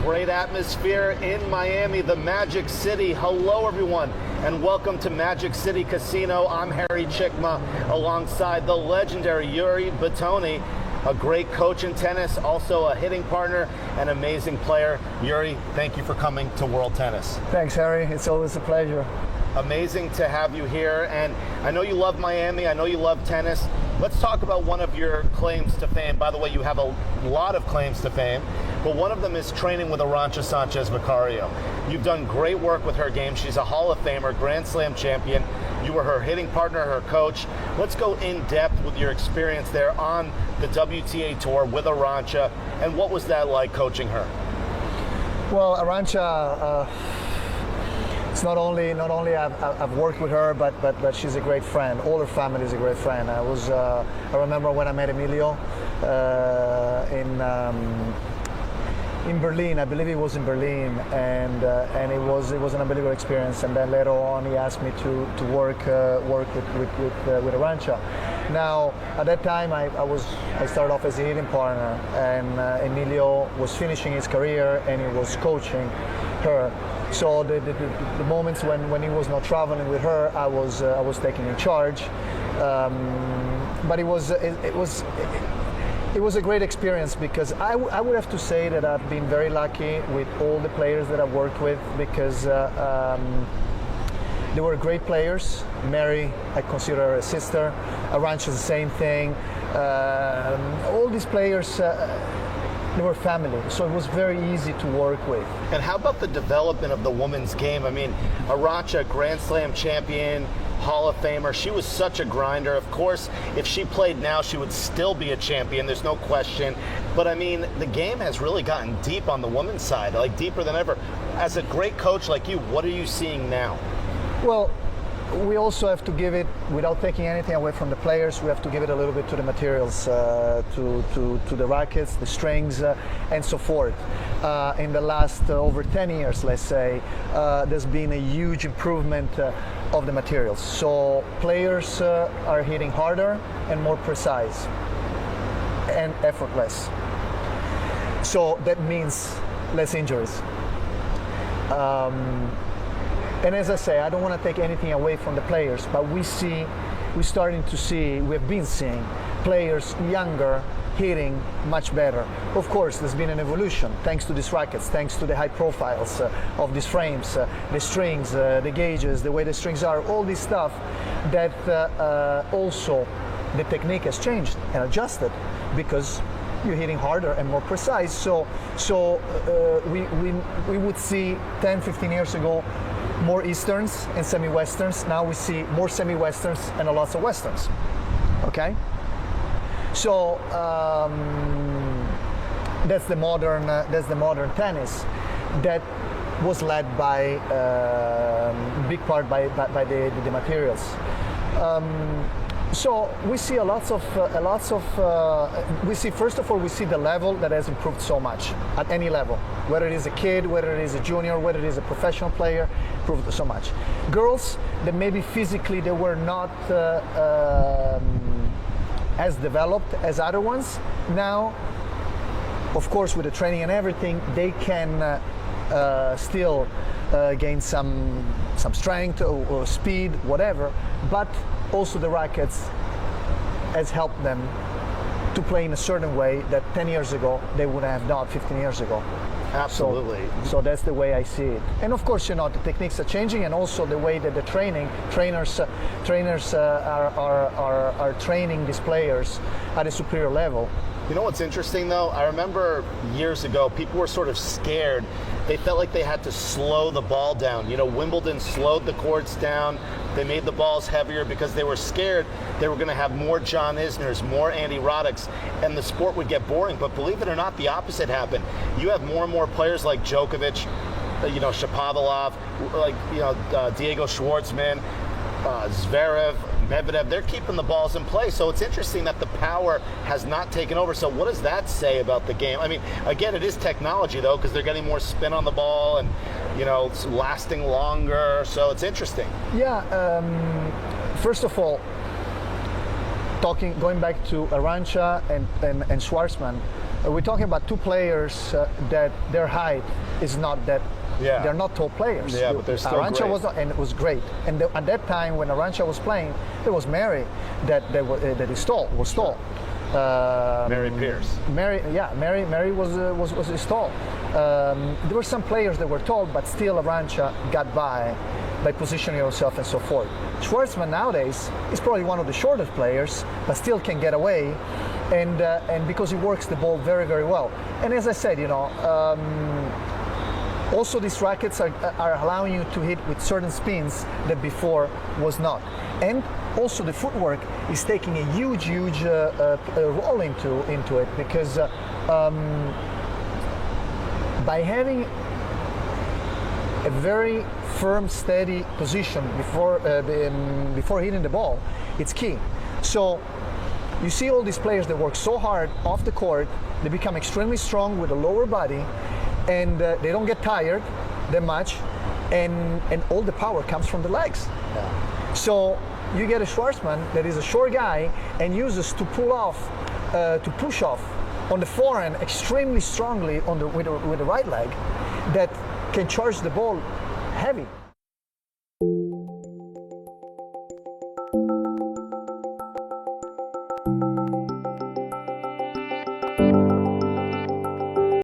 Great atmosphere in Miami, the Magic City. Hello, everyone, and welcome to Magic City Casino. I'm Harry Cicma, alongside the legendary Yury Bettoni, a great coach in tennis, also a hitting partner, an amazing player. Yury, thank you for coming to World Tennis. Thanks, Harry. It's always a pleasure. Amazing to have you here, and I know you love Miami, I know you love tennis. Let's talk about one of your claims to fame. By the way, you have a lot of claims to fame, but one of them is training with Arantxa Sánchez. You've done great work with her game. She's a Hall of Famer, Grand Slam champion. You were her hitting partner, her coach. Let's go in depth with your experience there on the WTA Tour with Arantxa, and what was that like coaching her? Well, Arantxa, it's not only I've worked with her, but she's a great friend. All her family is a great friend. I remember when I met Emilio in Berlin. I believe it was in Berlin, and it was an unbelievable experience. And then later on, he asked me to work with Arantxa. Now, at that time, I started off as a hitting partner, and Emilio was finishing his career, and he was coaching her. So the moments when he was not traveling with her, I was taking in charge. But it was a great experience, because I would have to say that I've been very lucky with all the players that I've worked with, because they were great players. Mary, I consider her a sister. Arantxa, the same thing. All these players, they were family, so it was very easy to work with. And how about the development of the women's game? I mean, Arantxa, Grand Slam champion, Hall of Famer. She was such a grinder. Of course, if she played now, she would still be a champion. There's no question. But I mean, the game has really gotten deep on the women's side, like deeper than ever. As a great coach like you, what are you seeing now? Well, we also have to give it, without taking anything away from the players, we have to give it a little bit to the materials, to the rackets, the strings, and so forth. In the last over 10 years, let's say, there's been a huge improvement of the materials. So players are hitting harder and more precise and effortless. So that means less injuries. And as I say, I don't want to take anything away from the players, but we've been seeing players younger hitting much better. Of course, there's been an evolution thanks to these rackets, thanks to the high profiles of these frames, the strings, the gauges, the way the strings are, all this stuff that also the technique has changed and adjusted, because you're hitting harder and more precise. So we would see 10, 15 years ago more Easterns and semi-Westerns. Now we see more semi-Westerns and lots of Westerns. Okay? So that's the modern tennis that was led by big part by the materials. So we see first of all, we see the level that has improved so much at any level, whether it is a kid, whether it is a junior, whether it is a professional player, improved so much. Girls that maybe physically they were not as developed as other ones, now, of course, with the training and everything, they can still gain some strength or speed, whatever, but also the rackets has helped them to play in a certain way that 10 years ago they would have done 15 years ago. Absolutely. So that's the way I see it. And of course, the techniques are changing, and also the way that the trainers are training these players at a superior level. You know what's interesting though? I remember years ago, people were sort of scared. They felt like they had to slow the ball down. Wimbledon slowed the courts down. They made the balls heavier because they were scared they were going to have more John Isners, more Andy Roddick's, and the sport would get boring. But believe it or not, the opposite happened. You have more and more players like Djokovic, Shapovalov, Diego Schwartzman, Zverev, Medvedev. They're keeping the balls in play. So it's interesting that the power has not taken over. So what does that say about the game? I mean, again, it is technology though, because they're getting more spin on the ball and it's lasting longer. So it's interesting. Yeah. First of all, going back to Arantxa and Schwartzman, we're talking about two players that their height is not that. Yeah. They're not tall players. Yeah, but they're still Arantxa great. was not, and it was great. And at that time, when Arantxa was playing, there was Mary that is tall. Was tall. Mary Pierce. Mary was tall. There were some players that were tall, but still Arantxa got by positioning herself and so forth. Schwartzman nowadays is probably one of the shortest players, but still can get away, and because he works the ball very, very well. And as I said, also these rackets are allowing you to hit with certain spins that before was not. And also the footwork is taking a huge role into it, because by having a very firm, steady position before hitting the ball, it's key. So you see all these players that work so hard off the court, they become extremely strong with a lower body, and they don't get tired that much, and all the power comes from the legs. Yeah. So you get a Schwartzman that is a short guy and uses to push off on the forehand extremely strongly with the right leg, that can charge the ball heavy.